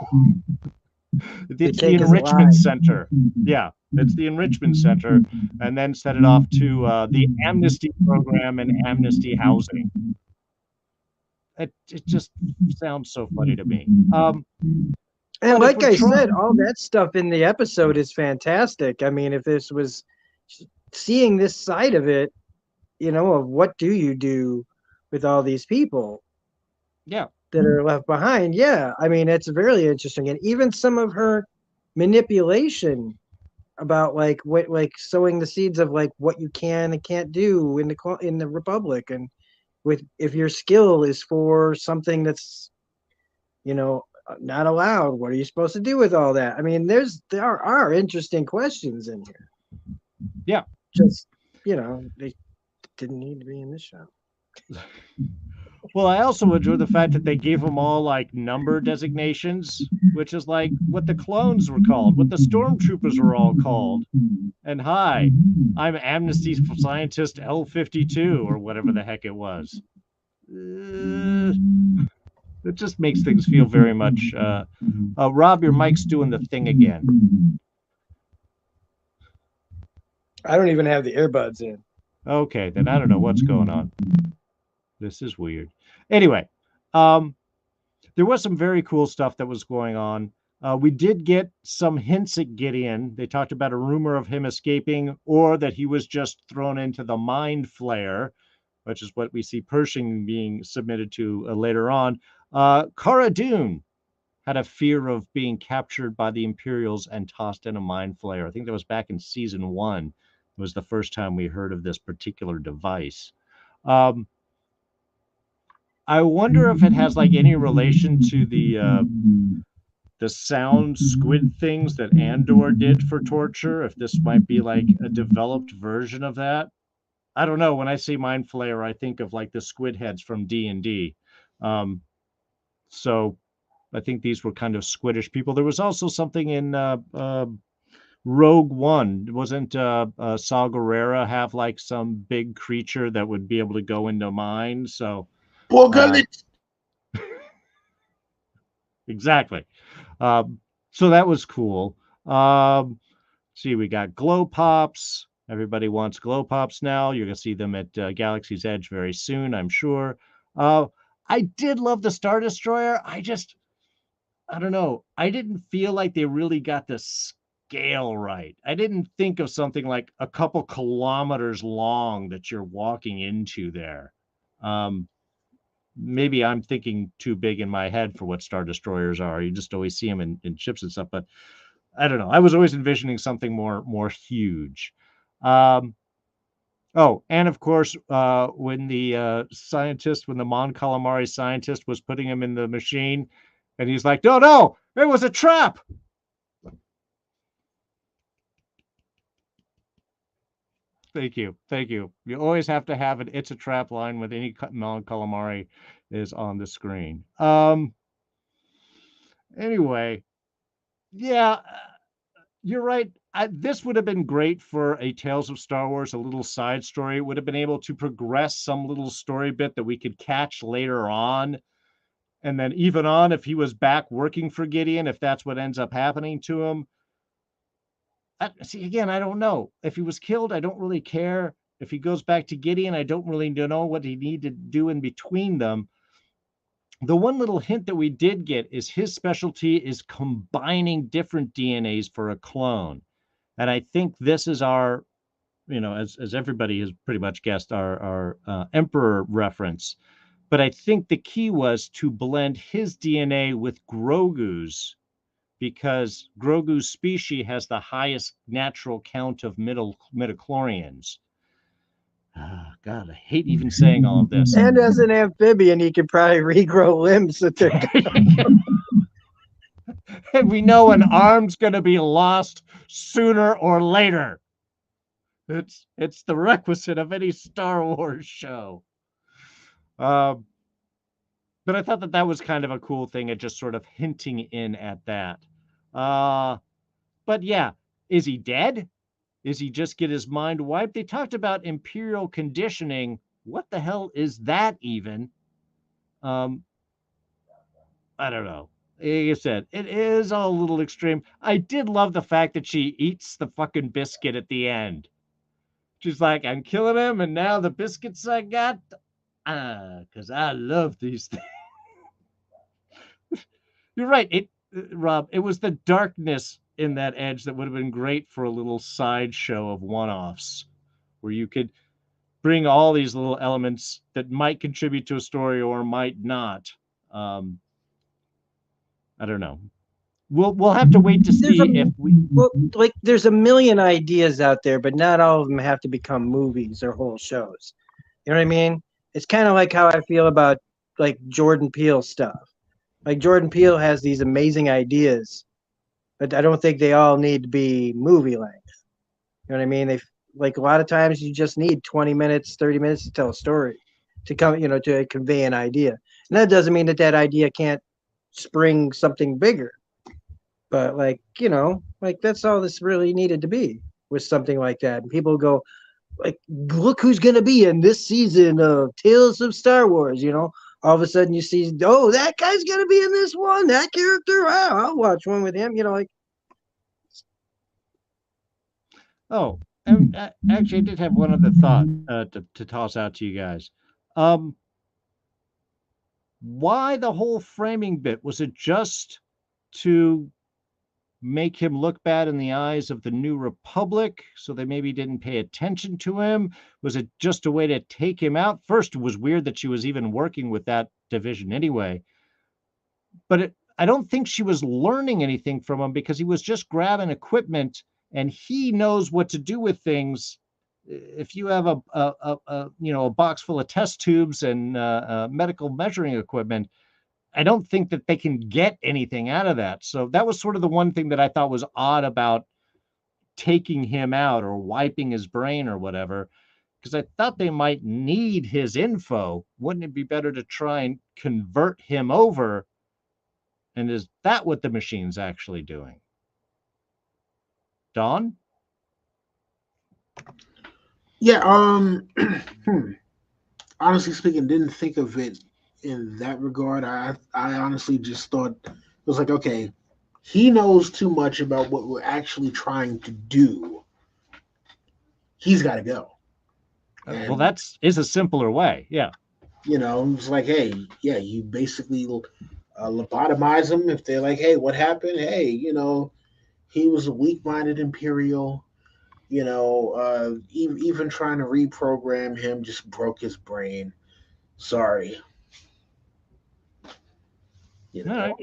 It's the Enrichment Center. Yeah, it's the Enrichment Center, and then set it off to the Amnesty Program and Amnesty Housing. It just sounds so funny to me. And like I said, all that stuff in the episode is fantastic. I mean, if this was seeing this side of it, of what do you do with all these people that are left behind. Yeah, I mean, it's very interesting. And even some of her manipulation about like sowing the seeds of like what you can and can't do in the Republic, and if your skill is for something that's not allowed, what are you supposed to do with all that? I mean, there are interesting questions in here. Yeah, just they didn't need to be in this show. Well, I also enjoy the fact that they gave them all like number designations, which is like what the clones were called, what the stormtroopers were all called. And hi, I'm Amnesty Scientist L52 or whatever the heck it was. It just makes things feel very much. Rob, your mic's doing the thing again. I don't even have the earbuds in. Okay, then I don't know what's going on. This is weird. Anyway, there was some very cool stuff that was going on. We did get some hints at Gideon. They talked about a rumor of him escaping or that he was just thrown into the mind flare, which is what we see Pershing being submitted to later on. Cara Dune had a fear of being captured by the Imperials and tossed in a mind flayer. I think that was back in season 1. It was the first time we heard of this particular device. Um, I wonder if it has like any relation to the sound squid things that Andor did for torture. If this might be like a developed version of that. I don't know. When I say mind flayer, I think of like the squid heads from D&D. So I think these were kind of squiddish people. There was also something in Rogue One. Wasn't Saw Gerrera have like some big creature that would be able to go into mine? So exactly. So that was cool. See, we got glow pops. Everybody wants glow pops now. You're gonna see them at Galaxy's Edge very soon, I'm sure. I did love the Star Destroyer. I don't know. I didn't feel like they really got the scale right. I didn't think of something like a couple kilometers long that you're walking into there. Maybe I'm thinking too big in my head for what Star Destroyers are. You just always see them in ships and stuff, but I don't know. I was always envisioning something more huge. Oh, and of course, when the scientist, when the Mon Calamari scientist was putting him in the machine, and he's like, "No, no, it was a trap." Thank you, thank you. You always have to have it. It's a trap line with any Mon Calamari is on the screen. Anyway, yeah, you're right. This would have been great for a Tales of Star Wars, a little side story. It would have been able to progress some little story bit that we could catch later on. And then even on, if he was back working for Gideon, if that's what ends up happening to him. See, again, I don't know. If he was killed, I don't really care. If he goes back to Gideon, I don't really know what he needed to do in between them. The one little hint that we did get is his specialty is combining different DNAs for a clone. And I think this is our, as everybody has pretty much guessed, our Emperor reference. But I think the key was to blend his DNA with Grogu's, because Grogu's species has the highest natural count of midichlorians. God, I hate even saying all of this. And as an amphibian, he could probably regrow limbs with their. And we know an arm's going to be lost sooner or later. It's the requisite of any Star Wars show. But I thought that was kind of a cool thing at just sort of hinting in at that. But yeah, is he dead? Is he just get his mind wiped? They talked about imperial conditioning. What the hell is that even? I don't know. Like I said, it is a little extreme. I did love the fact that she eats the fucking biscuit at the end. She's like, I'm killing him, and now the biscuits I got, because I love these things. You're right, Rob. It was the darkness in that edge that would have been great for a little sideshow of one-offs, where you could bring all these little elements that might contribute to a story or might not. I don't know. We'll have to wait to see if we. Well, like there's a million ideas out there, but not all of them have to become movies or whole shows. You know what I mean? It's kind of like how I feel about like Jordan Peele stuff. Like Jordan Peele has these amazing ideas, but I don't think they all need to be movie length. You know what I mean? They like a lot of times you just need 20 minutes, 30 minutes to tell a story, to come, to convey an idea. And that doesn't mean that idea can't spring something bigger. But like that's all this really needed to be, was something like that. And people go, like, look who's gonna be in this season of Tales of Star Wars. All of a sudden you see, oh, that guy's gonna be in this one. That character, wow, I'll watch one with him. Oh, and actually, I did have one other thought to toss out to you guys. Why the whole framing bit? Was it just to make him look bad in the eyes of the New Republic, so they maybe didn't pay attention to him? Was it just a way to take him out? First, it was weird that she was even working with that division anyway. but I don't think she was learning anything from him because he was just grabbing equipment and he knows what to do with things. If you have a box full of test tubes and medical measuring equipment, I don't think that they can get anything out of that. So that was sort of the one thing that I thought was odd about taking him out or wiping his brain or whatever, because I thought they might need his info. Wouldn't it be better to try and convert him over? And is that what the machine's actually doing? Don? Yeah, honestly speaking, didn't think of it in that regard. I honestly just thought it was like, okay, he knows too much about what we're actually trying to do. He's got to go. Well, that's is a simpler way. Yeah. It's like, hey, yeah, you basically lobotomize him. If they're like, hey, what happened? Hey, he was a weak-minded Imperial. Even trying to reprogram him just broke his brain. Sorry. All right.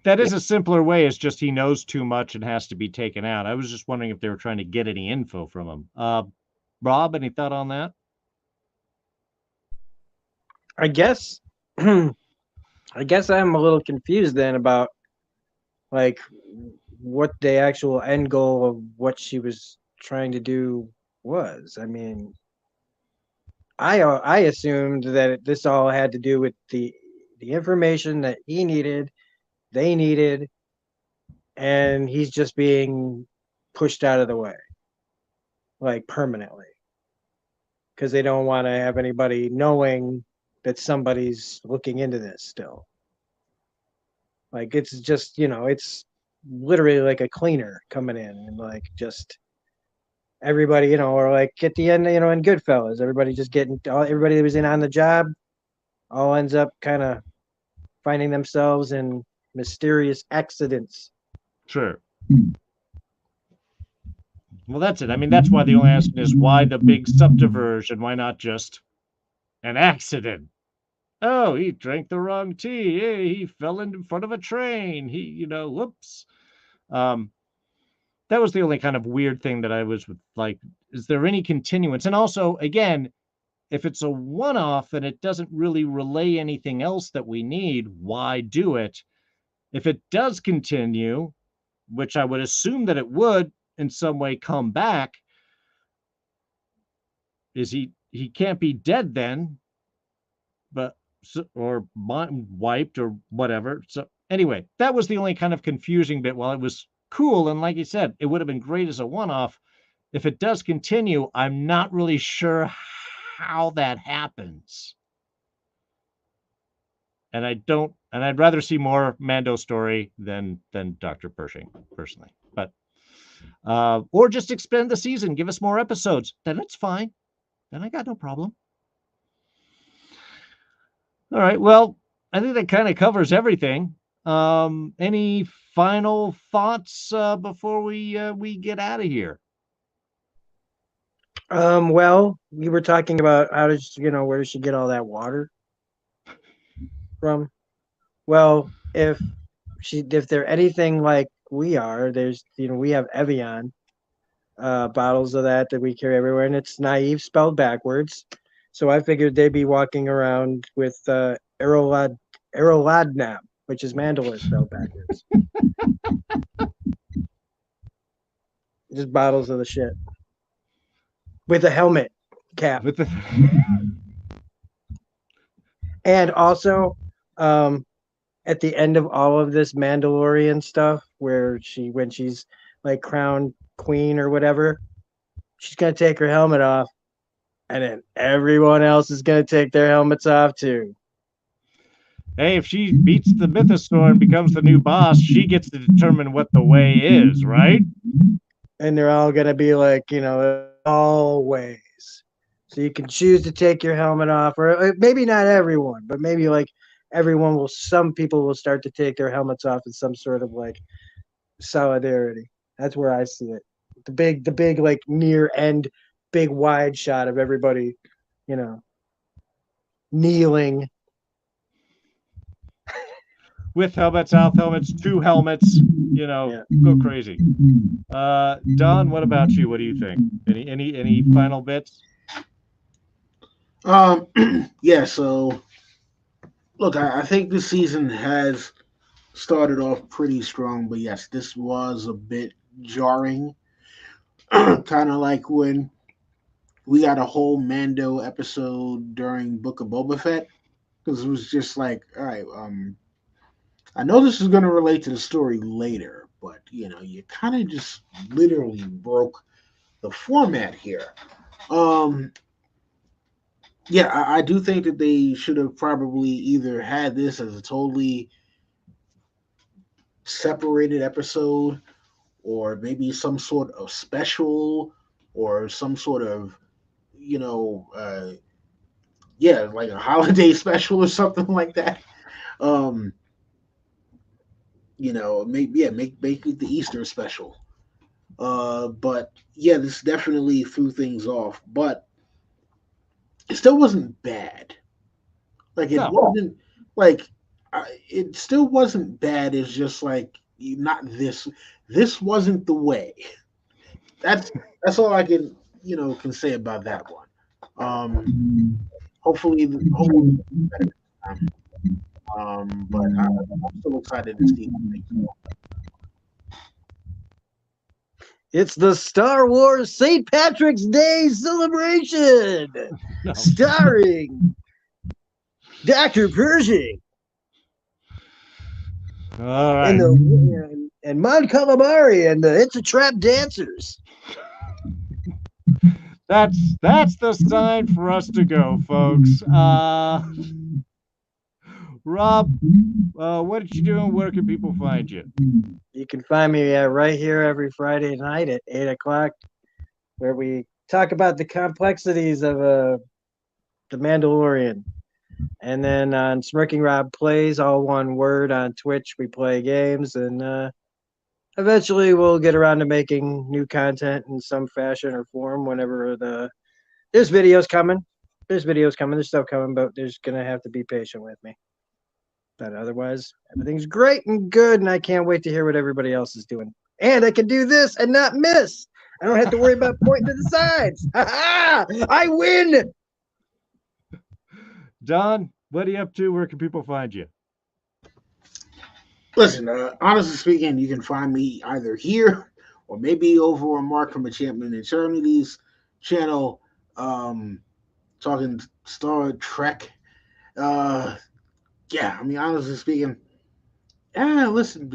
That is a simpler way. It's just he knows too much and has to be taken out. I was just wondering if they were trying to get any info from him. Rob, any thought on that? I guess I'm a little confused then about like what the actual end goal of what she was trying to do was. I mean, I assumed that this all had to do with the information that he needed, they needed, and he's just being pushed out of the way, like permanently, because they don't want to have anybody knowing that somebody's looking into this still. Like it's just, it's literally like a cleaner coming in and like just everybody, or like at the end, in Goodfellas, everybody that was in on the job all ends up kind of finding themselves in mysterious accidents. Sure. Well, that's it. I mean, that's why the only answer is why the big subdiversion? Why not just an accident? Oh, he drank the wrong tea. Hey, he fell in front of a train. Whoops. That was the only kind of weird thing that I was like, is there any continuance? And also, again, if it's a one-off and it doesn't really relay anything else that we need, why do it? If it does continue, which I would assume that it would in some way come back, is he can't be dead then, but or wiped or whatever. So anyway, that was the only kind of confusing bit. While it was cool, and like you said, it would have been great as a one-off. If it does continue, I'm not really sure how that happens. And I'd rather see more Mando story than Dr. Pershing, personally. But or just expand the season, give us more episodes. Then it's fine. Then I got no problem. All right. Well, I think that kind of covers everything. Any final thoughts before we get out of here? Well, we were talking about where does she get all that water from? Well, if they're anything like we are, we have Evian bottles of that we carry everywhere, and it's naive spelled backwards. So I figured they'd be walking around with Aeroladnab, which is Mandalore spelled backwards. Just bottles of the shit with a helmet cap. And also, at the end of all of this Mandalorian stuff, when she's like crowned queen or whatever, she's gonna take her helmet off, and then everyone else is gonna take their helmets off too. Hey, if she beats the mythosaur and becomes the new boss, she gets to determine what the way is, right? And they're all gonna be like, all ways. So you can choose to take your helmet off, or maybe not everyone, but maybe like some people will start to take their helmets off in some sort of like solidarity. That's where I see it. The big like near end, big wide shot of everybody, kneeling. with helmets, without helmets, 2 helmets, Yeah. go crazy. Don, what about you? What do you think? Any final bits? Um, yeah. So look, I think this season has started off pretty strong, but yes, this was a bit jarring. Kind of like when we got a whole Mando episode during Book of Boba Fett, because it was just like, all right, I know this is going to relate to the story later, but you kind of just literally broke the format here. Um, yeah, I do think that they should have probably either had this as a totally separated episode, or maybe some sort of special, or some sort of you know, uh, yeah, like a holiday special or something like that. Um, make it the Easter special. But yeah, this definitely threw things off, but it still wasn't bad. Like it No. wasn't like it still wasn't bad. It's just like not this. This wasn't the way. That's that's all I can say about that one. Hopefully better time. But I'm still excited to see what things go. It's the Star Wars St. Patrick's Day celebration, No. starring Dr. Pershing All and right. Mon Calamari and the It's a Trap dancers. That's the sign for us to go, folks. Rob, what did you do and where can people find you? You can find me right here every Friday night at 8 o'clock, where we talk about the complexities of the Mandalorian. And then on Smirking Rob Plays, all one word, on Twitch, we play games. And eventually we'll get around to making new content in some fashion or form whenever there's videos coming. There's videos coming. There's stuff coming, but there's going to have to be patient with me. But otherwise, everything's great and good, and I can't wait to hear what everybody else is doing. And I can do this and not miss. I don't have to worry about pointing to the sides. I win! Don, what are you up to? Where can people find you? Listen, honestly speaking, you can find me either here or maybe over on Mark from Enchantment Eternities channel, talking Star Trek. Uh, yeah, I mean, honestly speaking, yeah. Listen,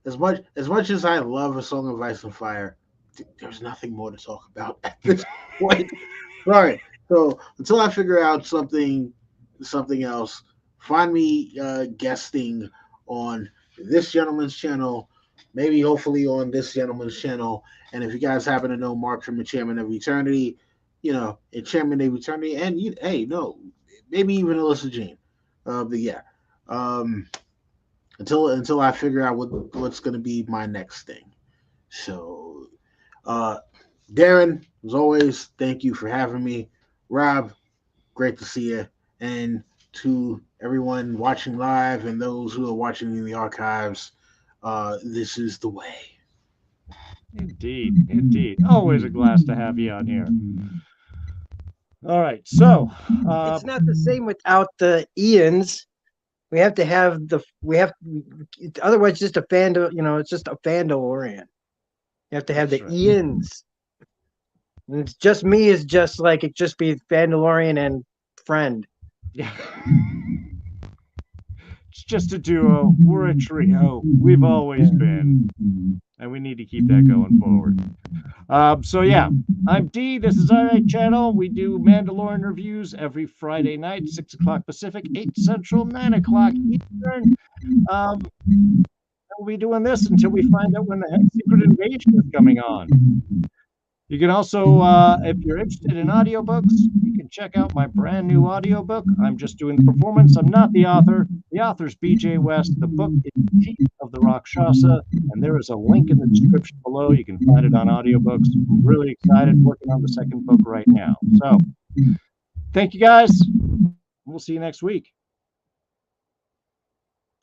as much as I love A Song of Ice and Fire, there's nothing more to talk about at this point. Sorry. So until I figure out something else, find me guesting on this gentleman's channel, maybe hopefully on this gentleman's channel. And if you guys happen to know Mark from Enchantment of Eternity, Enchantment of Eternity, and hey, no, maybe even Alyssa Jean. But yeah, um, until I figure out what's going to be my next thing. So, uh, Darrin, as always, thank you for having me. Rob, great to see you. And to everyone watching live and those who are watching in the archives, this is the way. Indeed, indeed. Always a glass to have you on here. All right, so It's not the same without the Ians. We have to have otherwise it's just a it's just a Fandalorian. You have to have That's the right. Ians. And it's just me is just like it just be Fandalorian and friend. yeah. It's just a duo. We're a trio. We've always been. And we need to keep that going forward. So yeah, I'm D. This is our channel. We do Mandalorian reviews every Friday night, 6 o'clock Pacific, 8 Central, 9 o'clock Eastern. We'll be doing this until we find out when the Secret Invasion is coming on. You can also, if you're interested in audiobooks, you can check out my brand new audiobook. I'm just doing the performance. I'm not the author. The author's BJ West. The book is Teeth of the Rakshasa, and there is a link in the description below. You can find it on audiobooks. I'm really excited, working on the second book right now. So, thank you guys. We'll see you next week.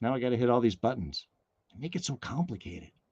Now I got to hit all these buttons. Make it so complicated.